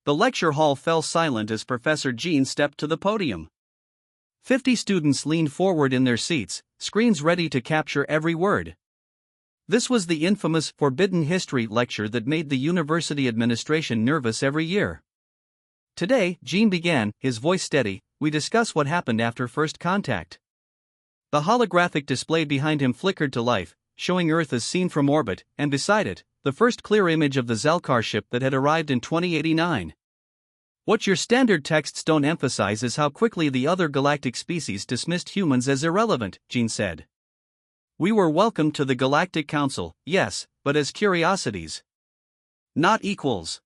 The lecture hall fell silent as Professor Jean stepped to the podium. 50 students leaned forward in their seats, screens ready to capture every word. This was the infamous Forbidden History lecture that made the university administration nervous every year. Today, Jean began, his voice steady, we discuss what happened after first contact. The holographic display behind him flickered to life, showing Earth as seen from orbit, and beside it, the first clear image of the Zalkar ship that had arrived in 2089. What your standard texts don't emphasize is how quickly the other galactic species dismissed humans as irrelevant, Jean said. We were welcomed to the Galactic Council, yes, but as curiosities. Not equals.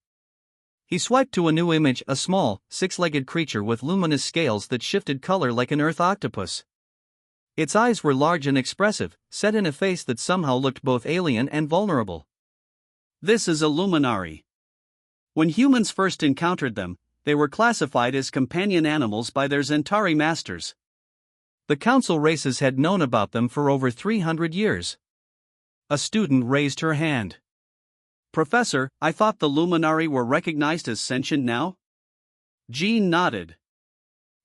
He swiped to a new image, a small, six-legged creature with luminous scales that shifted color like an Earth octopus. Its eyes were large and expressive, set in a face that somehow looked both alien and vulnerable. This is a luminary. When humans first encountered them, they were classified as companion animals by their Zentari masters. The council races had known about them for over 300 years. A student raised her hand. Professor, I thought the luminary were recognized as sentient now? Jean nodded.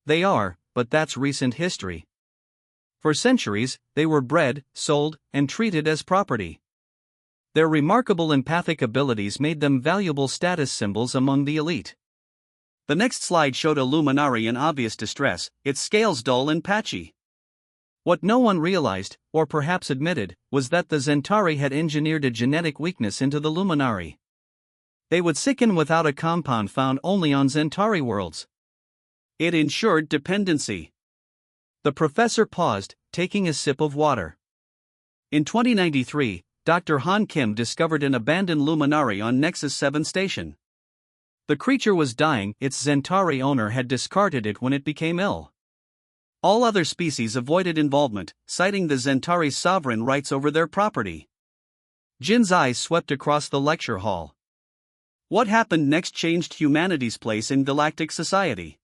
They are, but that's recent history. For centuries, they were bred, sold, and treated as property. Their remarkable empathic abilities made them valuable status symbols among the elite. The next slide showed a luminary in obvious distress, its scales dull and patchy. What no one realized, or perhaps admitted, was that the Zentari had engineered a genetic weakness into the luminary. They would sicken without a compound found only on Zentari worlds. It ensured dependency. The professor paused, taking a sip of water. In 2093, Dr. Han Kim discovered an abandoned luminary on Nexus 7 station. The creature was dying, its Zentari owner had discarded it when it became ill. All other species avoided involvement, citing the Zentari's sovereign rights over their property. Jin's eyes swept across the lecture hall. What happened next changed humanity's place in galactic society.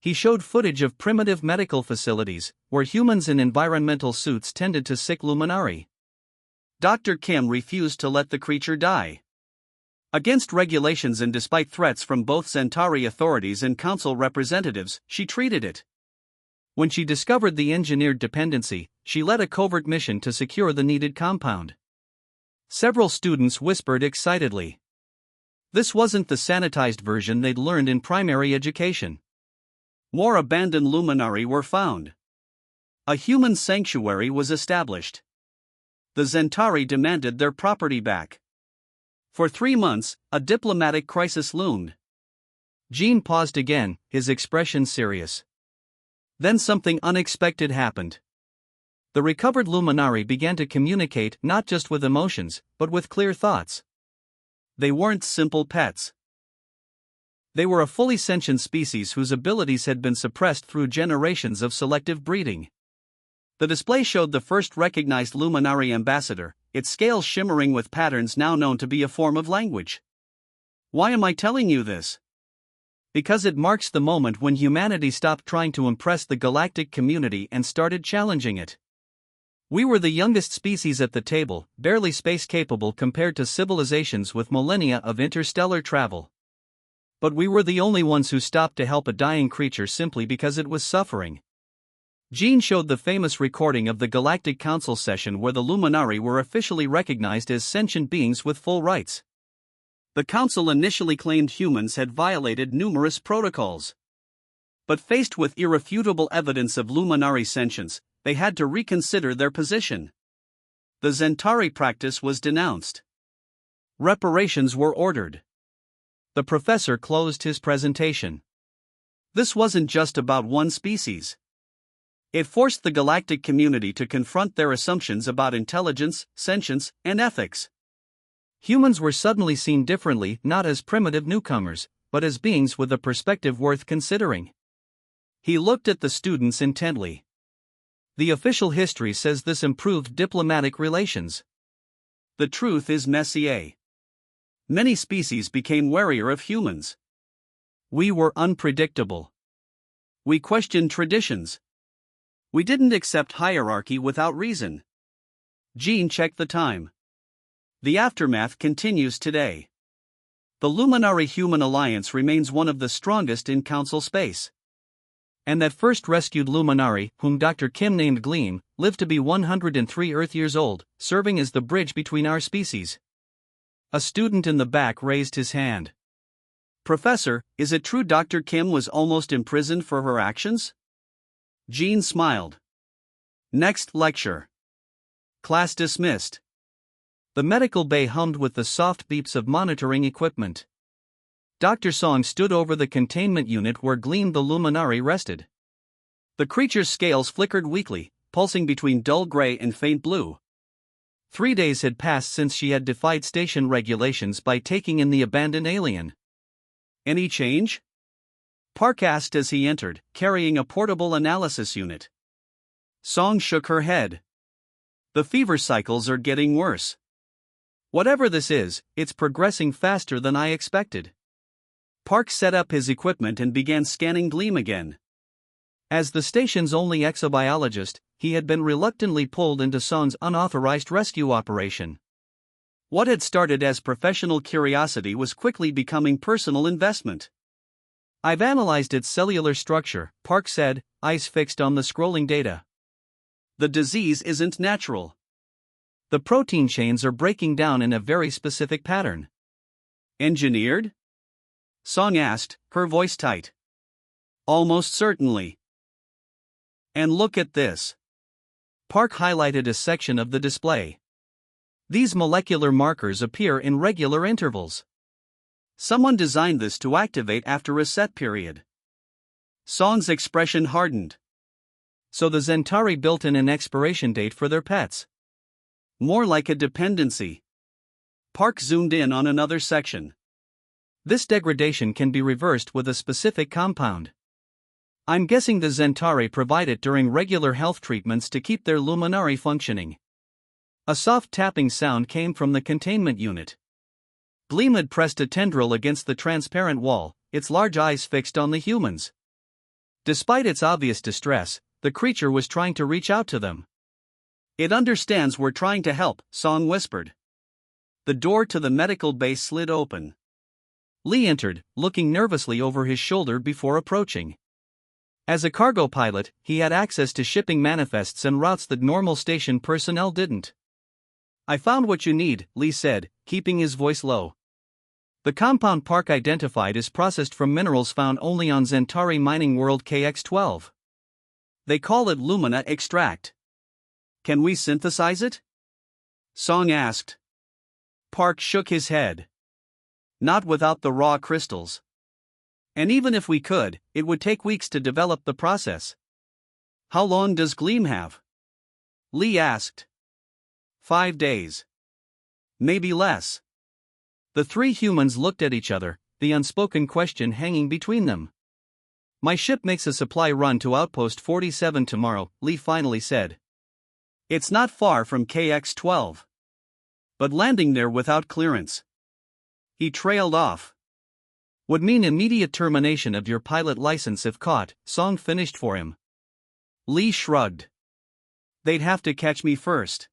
He showed footage of primitive medical facilities, where humans in environmental suits tended to sick luminari. Dr. Kim refused to let the creature die. Against regulations and despite threats from both Zentari authorities and council representatives, she treated it. When she discovered the engineered dependency, she led a covert mission to secure the needed compound. Several students whispered excitedly. This wasn't the sanitized version they'd learned in primary education. More abandoned luminari were found. A human sanctuary was established. The Zentari demanded their property back. For 3 months, a diplomatic crisis loomed. Jean paused again, his expression serious. Then something unexpected happened. The recovered luminari began to communicate not just with emotions, but with clear thoughts. They weren't simple pets. They were a fully sentient species whose abilities had been suppressed through generations of selective breeding. The display showed the first recognized luminary ambassador, its scales shimmering with patterns now known to be a form of language. Why am I telling you this? Because it marks the moment when humanity stopped trying to impress the galactic community and started challenging it. We were the youngest species at the table, barely space-capable compared to civilizations with millennia of interstellar travel. But we were the only ones who stopped to help a dying creature simply because it was suffering. Jean showed the famous recording of the Galactic Council session where the luminari were officially recognized as sentient beings with full rights. The council initially claimed humans had violated numerous protocols. But faced with irrefutable evidence of luminari sentience, they had to reconsider their position. The Zentari practice was denounced. Reparations were ordered. The professor closed his presentation. This wasn't just about one species. It forced the galactic community to confront their assumptions about intelligence, sentience, and ethics. Humans were suddenly seen differently, not as primitive newcomers, but as beings with a perspective worth considering. He looked at the students intently. The official history says this improved diplomatic relations. The truth is messier. Many species became warier of humans. We were unpredictable. We questioned traditions. We didn't accept hierarchy without reason. Jean checked the time. The aftermath continues today. The Luminari-Human alliance remains one of the strongest in Council space. And that first rescued Luminari, whom Dr. Kim named Gleam, lived to be 103 Earth years old, serving as the bridge between our species. A student in the back raised his hand. Professor, is it true Dr. Kim was almost imprisoned for her actions? Jean smiled. Next lecture. Class dismissed. The medical bay hummed with the soft beeps of monitoring equipment. Dr. Song stood over the containment unit where Gleam the Luminari rested. The creature's scales flickered weakly, pulsing between dull gray and faint blue. 3 days had passed since she had defied station regulations by taking in the abandoned alien. Any change? Park asked as he entered, carrying a portable analysis unit. Song shook her head. The fever cycles are getting worse. Whatever this is, it's progressing faster than I expected. Park set up his equipment and began scanning Gleam again. As the station's only exobiologist, he had been reluctantly pulled into Song's unauthorized rescue operation. What had started as professional curiosity was quickly becoming personal investment. I've analyzed its cellular structure, Park said, eyes fixed on the scrolling data. The disease isn't natural. The protein chains are breaking down in a very specific pattern. Engineered? Song asked, her voice tight. Almost certainly. And look at this. Park highlighted a section of the display. These molecular markers appear in regular intervals. Someone designed this to activate after a set period. Song's expression hardened. So the Centauri built in an expiration date for their pets. More like a dependency. Park zoomed in on another section. This degradation can be reversed with a specific compound. I'm guessing the Centauri provide it during regular health treatments to keep their Luminari functioning. A soft tapping sound came from the containment unit. Gleam had pressed a tendril against the transparent wall, its large eyes fixed on the humans. Despite its obvious distress, the creature was trying to reach out to them. It understands we're trying to help, Song whispered. The door to the medical base slid open. Lee entered, looking nervously over his shoulder before approaching. As a cargo pilot, he had access to shipping manifests and routes that normal station personnel didn't. I found what you need, Lee said, keeping his voice low. The compound Park identified is processed from minerals found only on Centauri mining world KX-12. They call it Lumina extract. Can we synthesize it? Song asked. Park shook his head. Not without the raw crystals. And even if we could, it would take weeks to develop the process. How long does Gleam have? Lee asked. 5 days. Maybe less. The three humans looked at each other, the unspoken question hanging between them. My ship makes a supply run to Outpost 47 tomorrow, Lee finally said. It's not far from KX-12. But landing there without clearance. He trailed off. Would mean immediate termination of your pilot license if caught, Song finished for him. Lee shrugged. They'd have to catch me first.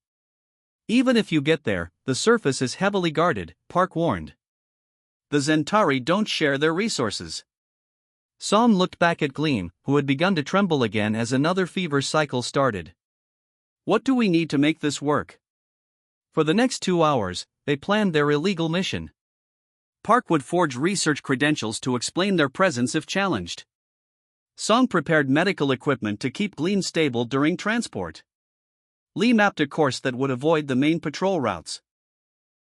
Even if you get there, the surface is heavily guarded, Park warned. The Centauri don't share their resources. Song looked back at Gleam, who had begun to tremble again as another fever cycle started. What do we need to make this work? For the next 2 hours, they planned their illegal mission. Park would forge research credentials to explain their presence if challenged. Song prepared medical equipment to keep Gleam stable during transport. Lee mapped a course that would avoid the main patrol routes.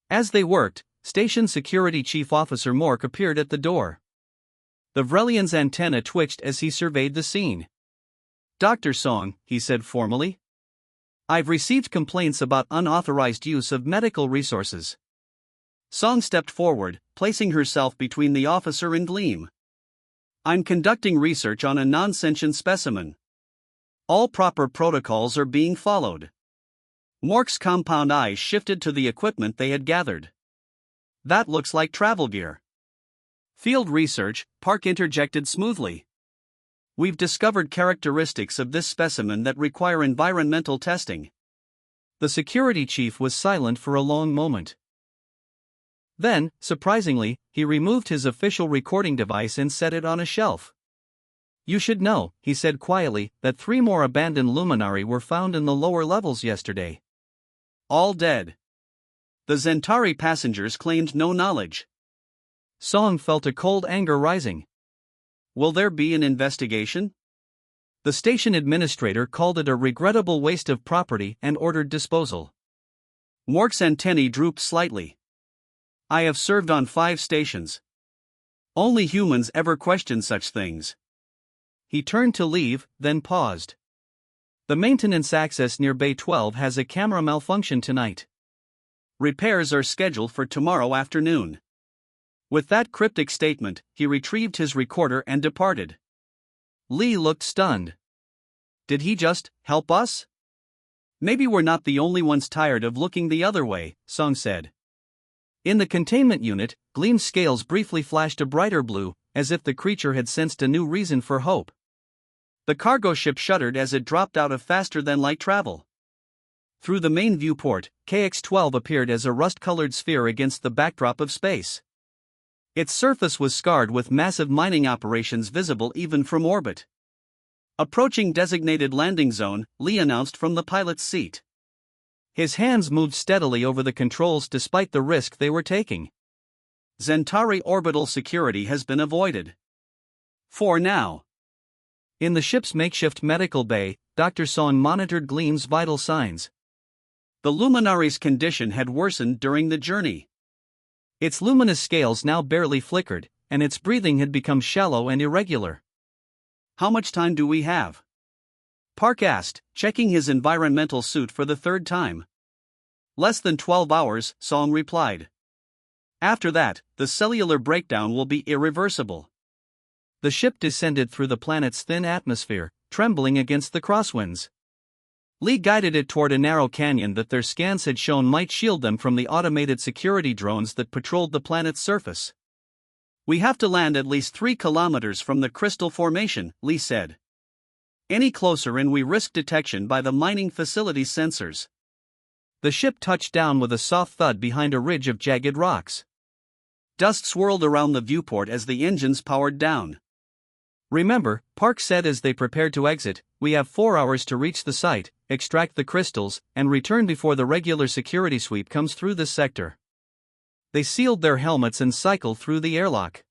As they worked, Station Security Chief Officer Mork appeared at the door. The Vrelian's antenna twitched as he surveyed the scene. Dr. Song, he said formally. I've received complaints about unauthorized use of medical resources. Song stepped forward, placing herself between the officer and Gleam. I'm conducting research on a non-sentient specimen. All proper protocols are being followed. Mork's compound eyes shifted to the equipment they had gathered. That looks like travel gear. Field research, Park interjected smoothly. We've discovered characteristics of this specimen that require environmental testing. The security chief was silent for a long moment. Then, surprisingly, he removed his official recording device and set it on a shelf. "You should know," he said quietly, "that 3 more abandoned luminari were found in the lower levels yesterday. All dead." The Zentari passengers claimed no knowledge. Song felt a cold anger rising. Will there be an investigation? The station administrator called it a regrettable waste of property and ordered disposal. Mork's antennae drooped slightly. "I have served on 5 stations. Only humans ever question such things." He turned to leave, then paused. "The maintenance access near Bay 12 has a camera malfunction tonight. Repairs are scheduled for tomorrow afternoon." With that cryptic statement, he retrieved his recorder and departed. Lee looked stunned. Did he just help us? "Maybe we're not the only ones tired of looking the other way," Song said. In the containment unit, Gleam's scales briefly flashed a brighter blue, as if the creature had sensed a new reason for hope. The cargo ship shuddered as it dropped out of faster-than-light travel. Through the main viewport, KX-12 appeared as a rust-colored sphere against the backdrop of space. Its surface was scarred with massive mining operations visible even from orbit. "Approaching designated landing zone," Lee announced from the pilot's seat. His hands moved steadily over the controls despite the risk they were taking. "Zentari orbital security has been avoided. For now." In the ship's makeshift medical bay, Dr. Song monitored Gleam's vital signs. The luminari's condition had worsened during the journey. Its luminous scales now barely flickered, and its breathing had become shallow and irregular. "How much time do we have?" Park asked, checking his environmental suit for the 3rd time. "Less than 12 hours, Song replied. "After that, the cellular breakdown will be irreversible." The ship descended through the planet's thin atmosphere, trembling against the crosswinds. Lee guided it toward a narrow canyon that their scans had shown might shield them from the automated security drones that patrolled the planet's surface. "We have to land at least 3 kilometers from the crystal formation," Lee said. "Any closer and we risk detection by the mining facility's sensors." The ship touched down with a soft thud behind a ridge of jagged rocks. Dust swirled around the viewport as the engines powered down. "Remember," Park said as they prepared to exit, "we have 4 hours to reach the site, extract the crystals, and return before the regular security sweep comes through this sector." They sealed their helmets and cycled through the airlock.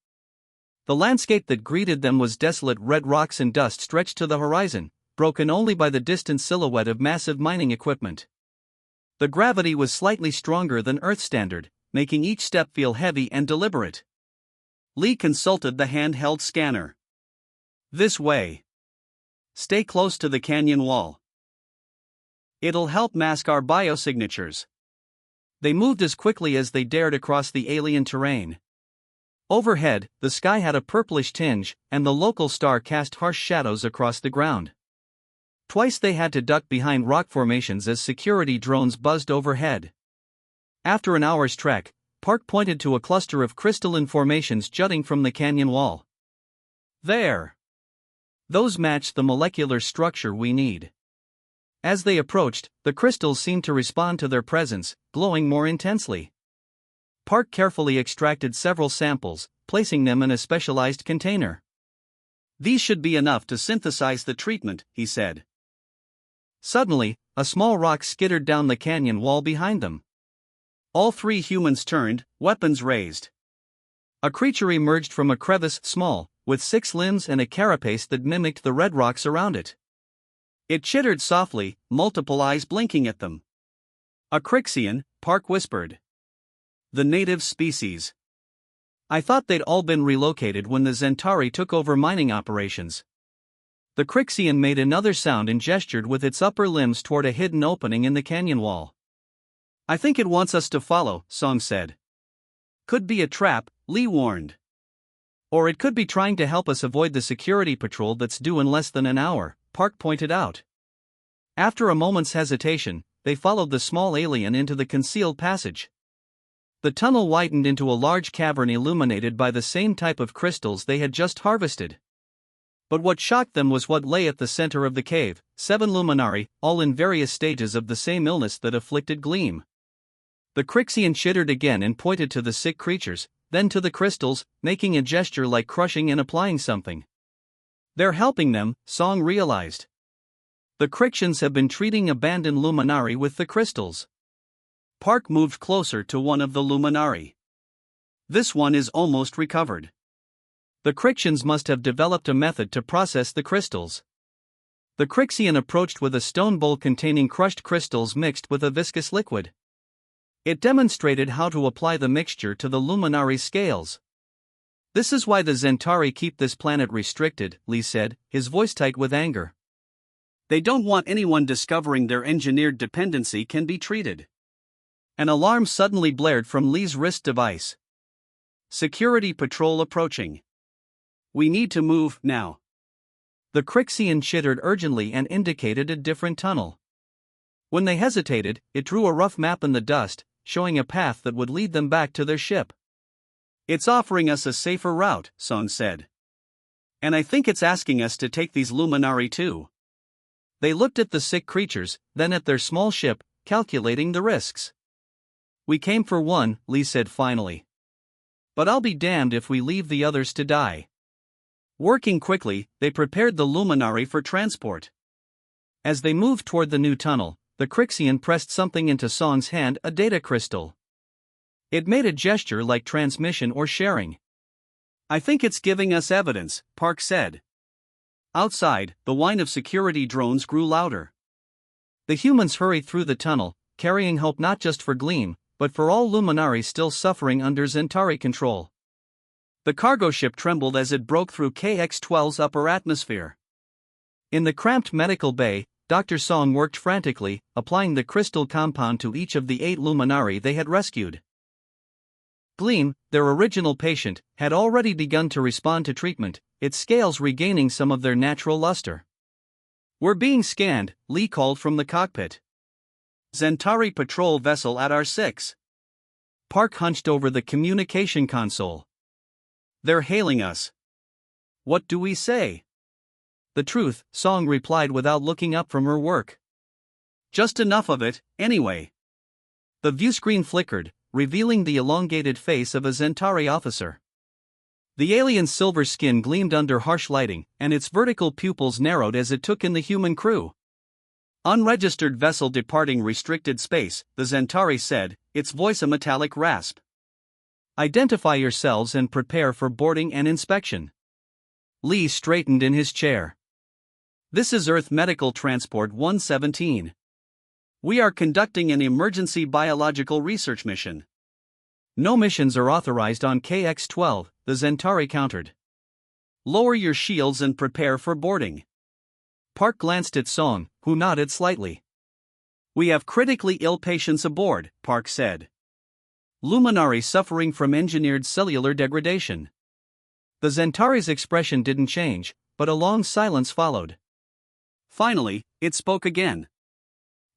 The landscape that greeted them was desolate. Red rocks and dust stretched to the horizon, broken only by the distant silhouette of massive mining equipment. The gravity was slightly stronger than Earth standard, making each step feel heavy and deliberate. Lee consulted the handheld scanner. "This way. Stay close to the canyon wall. It'll help mask our biosignatures." They moved as quickly as they dared across the alien terrain. Overhead, the sky had a purplish tinge, and the local star cast harsh shadows across the ground. Twice they had to duck behind rock formations as security drones buzzed overhead. After an hour's trek, Park pointed to a cluster of crystalline formations jutting from the canyon wall. "There. Those match the molecular structure we need." As they approached, the crystals seemed to respond to their presence, glowing more intensely. Park carefully extracted several samples, placing them in a specialized container. "These should be enough to synthesize the treatment," he said. Suddenly, a small rock skittered down the canyon wall behind them. All 3 humans turned, weapons raised. A creature emerged from a crevice, small, with 6 limbs and a carapace that mimicked the red rocks around it. It chittered softly, multiple eyes blinking at them. "A Crixian," Park whispered. "The native species. I thought they'd all been relocated when the Zentari took over mining operations." The Crixian made another sound and gestured with its upper limbs toward a hidden opening in the canyon wall. "I think it wants us to follow," Song said. "Could be a trap," Lee warned. "Or it could be trying to help us avoid the security patrol that's due in less than an hour," Park pointed out. After a moment's hesitation, they followed the small alien into the concealed passage. The tunnel widened into a large cavern illuminated by the same type of crystals they had just harvested. But what shocked them was what lay at the center of the cave: 7 luminari, all in various stages of the same illness that afflicted Gleam. The Crixian chittered again and pointed to the sick creatures, then to the crystals, making a gesture like crushing and applying something. They're helping them, Song realized. The Crixians have been treating abandoned luminari with the crystals. Park moved closer to one of the luminari. This one is almost recovered. The Crixians must have developed a method to process the crystals. The Crixian approached with a stone bowl containing crushed crystals mixed with a viscous liquid. It demonstrated how to apply the mixture to the luminari's scales. This is why the Zentari keep this planet restricted, Lee said, his voice tight with anger. They don't want anyone discovering their engineered dependency can be treated. An alarm suddenly blared from Lee's wrist device. Security patrol approaching. We need to move, now. The Crixian chittered urgently and indicated a different tunnel. When they hesitated, it drew a rough map in the dust, showing a path that would lead them back to their ship. It's offering us a safer route, Song said. And I think it's asking us to take these luminari too. They looked at the sick creatures, then at their small ship, calculating the risks. We came for one, Lee said finally. But I'll be damned if we leave the others to die. Working quickly, they prepared the luminari for transport. As they moved toward the new tunnel, the Crixian pressed something into Song's hand, a data crystal. It made a gesture like transmission or sharing. I think it's giving us evidence, Park said. Outside, the whine of security drones grew louder. The humans hurried through the tunnel, carrying hope not just for Gleam, but for all luminari still suffering under Zentari control. The cargo ship trembled as it broke through KX-12's upper atmosphere. In the cramped medical bay, Dr. Song worked frantically, applying the crystal compound to each of the 8 luminari they had rescued. Gleam, their original patient, had already begun to respond to treatment, its scales regaining some of their natural luster. We're being scanned, Lee called from the cockpit. Zentari patrol vessel at R6. Park hunched over the communication console. They're hailing us. What do we say? The truth, Song replied without looking up from her work. Just enough of it, anyway. The viewscreen flickered, revealing the elongated face of a Zentari officer. The alien's silver skin gleamed under harsh lighting, and its vertical pupils narrowed as it took in the human crew. Unregistered vessel departing restricted space, the Zentari said, its voice a metallic rasp. Identify yourselves and prepare for boarding and inspection. Lee straightened in his chair. This is Earth Medical Transport 117. We are conducting an emergency biological research mission. No missions are authorized on KX-12, the Zentari countered. Lower your shields and prepare for boarding. Park glanced at Song, who nodded slightly. We have critically ill patients aboard, Park said. Luminari suffering from engineered cellular degradation. The Zentari's expression didn't change, but a long silence followed. Finally, it spoke again.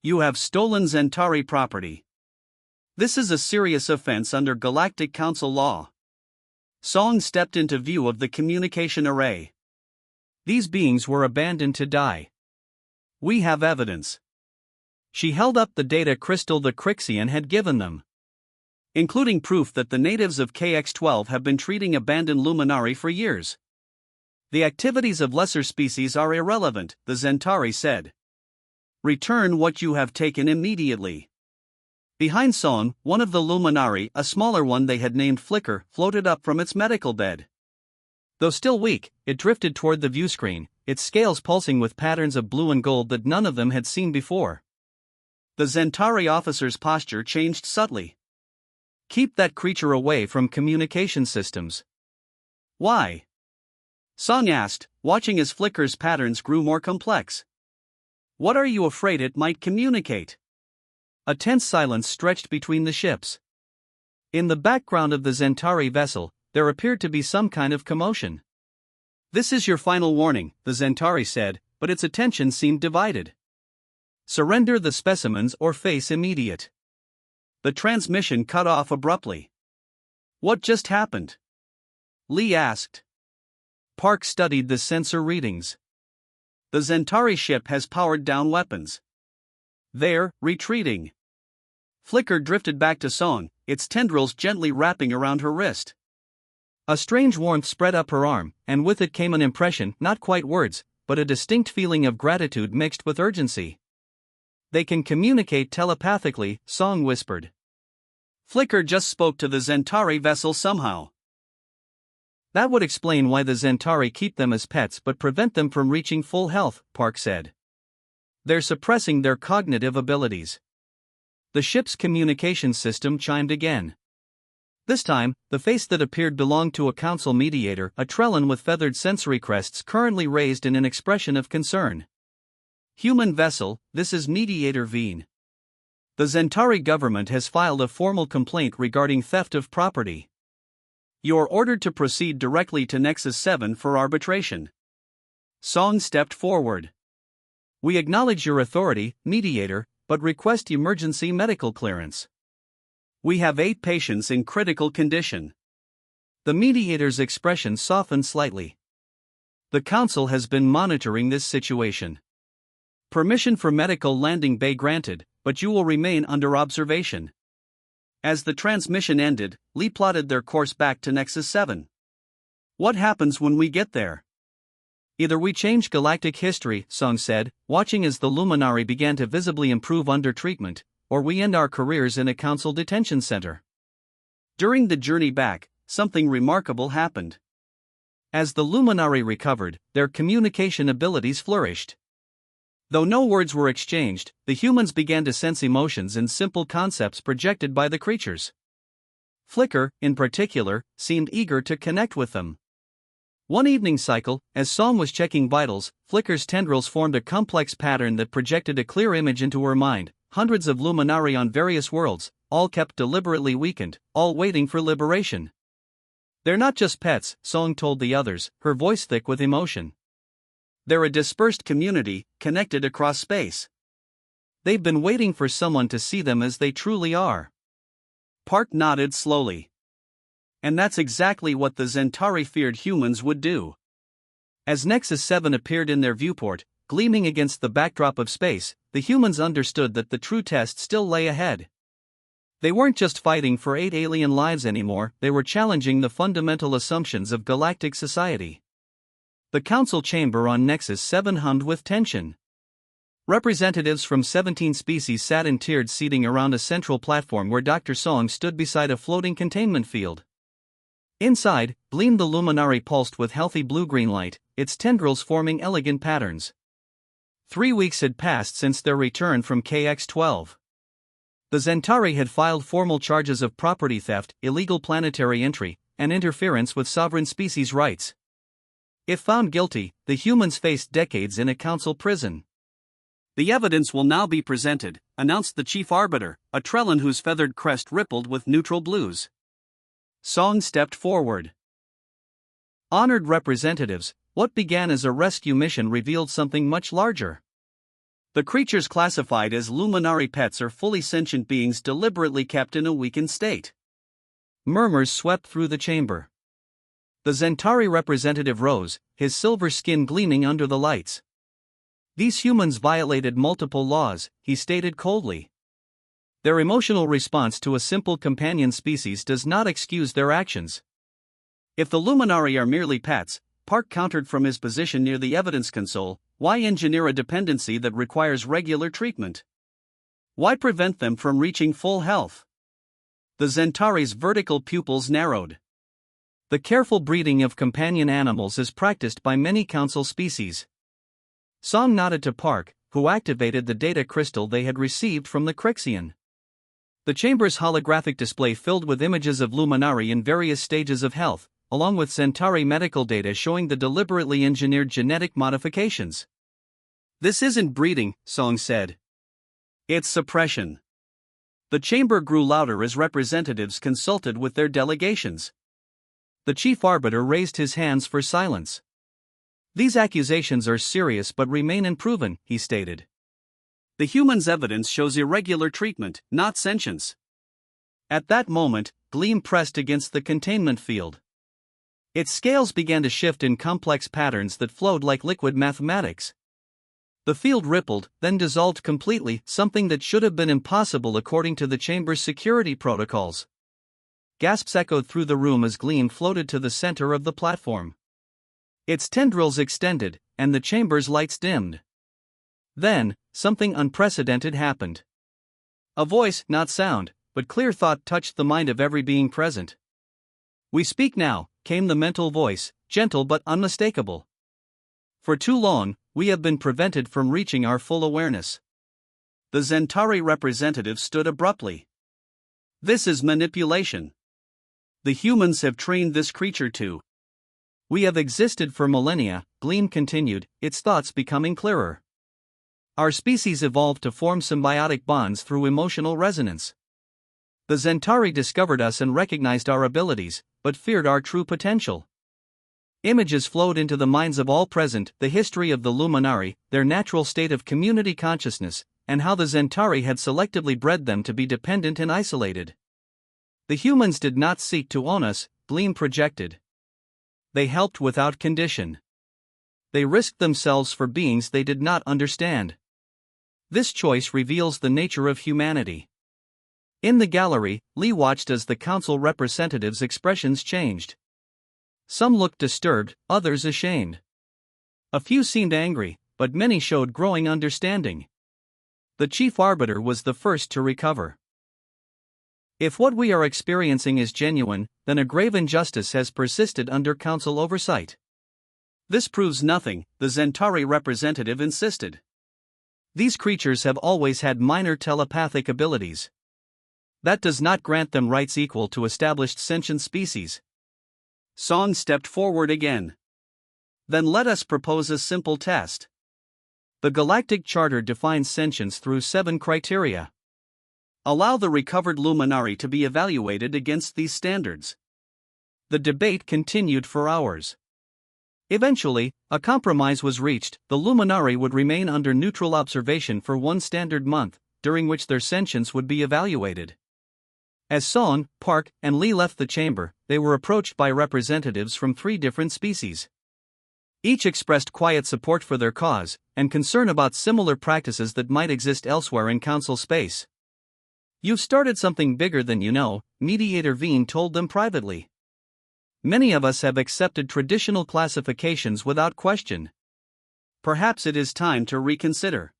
You have stolen Zentari property. This is a serious offense under Galactic Council law. Song stepped into view of the communication array. These beings were abandoned to die. We have evidence. She held up the data crystal the Crixian had given them, including proof that the natives of KX-12 have been treating abandoned luminari for years. The activities of lesser species are irrelevant, the Zentari said. Return what you have taken immediately. Behind Song, one of the luminari, a smaller one they had named Flicker, floated up from its medical bed. Though still weak, it drifted toward the viewscreen, its scales pulsing with patterns of blue and gold that none of them had seen before. The Zentari officer's posture changed subtly. Keep that creature away from communication systems. Why? Song asked, watching as Flicker's patterns grew more complex. What are you afraid it might communicate? A tense silence stretched between the ships. In the background of the Zentari vessel, there appeared to be some kind of commotion. This is your final warning, the Zentari said, but its attention seemed divided. Surrender the specimens or face immediate. The transmission cut off abruptly. What just happened? Lee asked. Park studied the sensor readings. The Zentari ship has powered down weapons. They're retreating. Flicker drifted back to Song, its tendrils gently wrapping around her wrist. A strange warmth spread up her arm, and with it came an impression, not quite words, but a distinct feeling of gratitude mixed with urgency. They can communicate telepathically, Song whispered. Flicker just spoke to the Zentari vessel somehow. That would explain why the Zentari keep them as pets but prevent them from reaching full health, Park said. They're suppressing their cognitive abilities. The ship's communication system chimed again. This time, the face that appeared belonged to a council mediator, a Trellin with feathered sensory crests currently raised in an expression of concern. Human vessel, this is Mediator Veen. The Zentari government has filed a formal complaint regarding theft of property. You're ordered to proceed directly to Nexus 7 for arbitration. Song stepped forward. We acknowledge your authority, Mediator, but request emergency medical clearance. We have 8 patients in critical condition. The Mediator's expression softened slightly. The Council has been monitoring this situation. Permission for medical landing bay granted, but you will remain under observation. As the transmission ended, Lee plotted their course back to Nexus 7. What happens when we get there? Either we change galactic history, Song said, watching as the Luminari began to visibly improve under treatment, or we end our careers in a council detention center. During the journey back, something remarkable happened. As the Luminari recovered, their communication abilities flourished. Though no words were exchanged, the humans began to sense emotions and simple concepts projected by the creatures. Flicker, in particular, seemed eager to connect with them. One evening cycle, as Song was checking vitals, Flicker's tendrils formed a complex pattern that projected a clear image into her mind, hundreds of Luminari on various worlds, all kept deliberately weakened, all waiting for liberation. They're not just pets, Song told the others, her voice thick with emotion. They're a dispersed community, connected across space. They've been waiting for someone to see them as they truly are. Park nodded slowly. And that's exactly what the Zentari feared humans would do. As Nexus 7 appeared in their viewport, gleaming against the backdrop of space, the humans understood that the true test still lay ahead. They weren't just fighting for 8 alien lives anymore, they were challenging the fundamental assumptions of galactic society. The council chamber on Nexus 7 hummed with tension. Representatives from 17 species sat in tiered seating around a central platform where Dr. Song stood beside a floating containment field. Inside, gleamed the Luminari pulsed with healthy blue-green light, its tendrils forming elegant patterns. 3 weeks had passed since their return from KX-12. The Zentari had filed formal charges of property theft, illegal planetary entry, and interference with sovereign species rights. If found guilty, the humans faced decades in a council prison. The evidence will now be presented, announced the chief arbiter, a Trellin whose feathered crest rippled with neutral blues. Song stepped forward. Honored representatives, what began as a rescue mission revealed something much larger. The creatures classified as Luminari pets are fully sentient beings deliberately kept in a weakened state. Murmurs swept through the chamber. The Zentari representative rose, his silver skin gleaming under the lights. These humans violated multiple laws, he stated coldly. Their emotional response to a simple companion species does not excuse their actions. If the Luminari are merely pets, Park countered from his position near the evidence console, why engineer a dependency that requires regular treatment? Why prevent them from reaching full health? The Zentari's vertical pupils narrowed. The careful breeding of companion animals is practiced by many council species. Song nodded to Park, who activated the data crystal they had received from the Crixian. The chamber's holographic display filled with images of Luminari in various stages of health, along with Zentari medical data showing the deliberately engineered genetic modifications. This isn't breeding, Song said. It's suppression. The chamber grew louder as representatives consulted with their delegations. The chief arbiter raised his hands for silence. These accusations are serious but remain unproven, he stated. The human's evidence shows irregular treatment, not sentience. At that moment, Gleam pressed against the containment field. Its scales began to shift in complex patterns that flowed like liquid mathematics. The field rippled, then dissolved completely, something that should have been impossible according to the chamber's security protocols. Gasps echoed through the room as Gleam floated to the center of the platform. Its tendrils extended, and the chamber's lights dimmed. Then, something unprecedented happened. A voice, not sound, but clear thought touched the mind of every being present. "We speak now," came the mental voice, gentle but unmistakable. "For too long, we have been prevented from reaching our full awareness." The Zentari representative stood abruptly. "This is manipulation. The humans have trained this creature to." "We have existed for millennia," Gleam continued, its thoughts becoming clearer. "Our species evolved to form symbiotic bonds through emotional resonance. The Zentari discovered us and recognized our abilities, but feared our true potential." Images flowed into the minds of all present, the history of the Luminari, their natural state of community consciousness, and how the Zentari had selectively bred them to be dependent and isolated. "The humans did not seek to own us," Gleam projected. "They helped without condition. They risked themselves for beings they did not understand. This choice reveals the nature of humanity." In the gallery, Lee watched as the council representatives' expressions changed. Some looked disturbed, others ashamed. A few seemed angry, but many showed growing understanding. The chief arbiter was the first to recover. "If what we are experiencing is genuine, then a grave injustice has persisted under council oversight." "This proves nothing," the Zentari representative insisted. "These creatures have always had minor telepathic abilities. That does not grant them rights equal to established sentient species." Song stepped forward again. "Then let us propose a simple test. The Galactic Charter defines sentience through 7 criteria. Allow the recovered Luminari to be evaluated against these standards." The debate continued for hours. Eventually, a compromise was reached. The Luminari would remain under neutral observation for 1 standard month, during which their sentience would be evaluated. As Song, Park, and Lee left the chamber, they were approached by representatives from 3 different species. Each expressed quiet support for their cause, and concern about similar practices that might exist elsewhere in council space. "You've started something bigger than you know," Mediator Veen told them privately. "Many of us have accepted traditional classifications without question. Perhaps it is time to reconsider."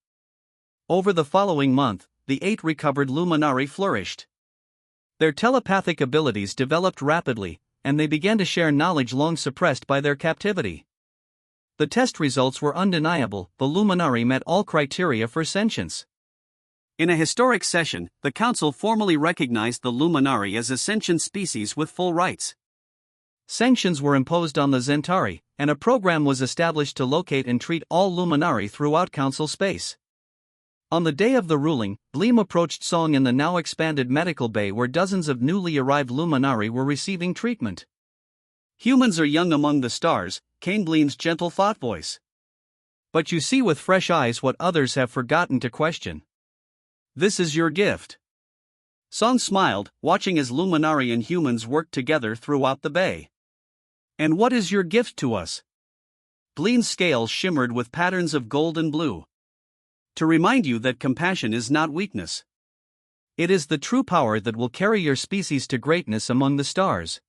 Over the following month, the 8 recovered Luminari flourished. Their telepathic abilities developed rapidly, and they began to share knowledge long suppressed by their captivity. The test results were undeniable. The Luminari met all criteria for sentience. In a historic session, the Council formally recognized the Luminari as a sentient species with full rights. Sanctions were imposed on the Zentari, and a program was established to locate and treat all Luminari throughout Council space. On the day of the ruling, Gleam approached Song in the now expanded medical bay where dozens of newly arrived Luminari were receiving treatment. "Humans are young among the stars," came Gleam's gentle thought voice. "But you see with fresh eyes what others have forgotten to question. This is your gift." Song smiled, watching as Luminari and humans worked together throughout the bay. "And what is your gift to us?" Gleam's scales shimmered with patterns of gold and blue. "To remind you that compassion is not weakness. It is the true power that will carry your species to greatness among the stars."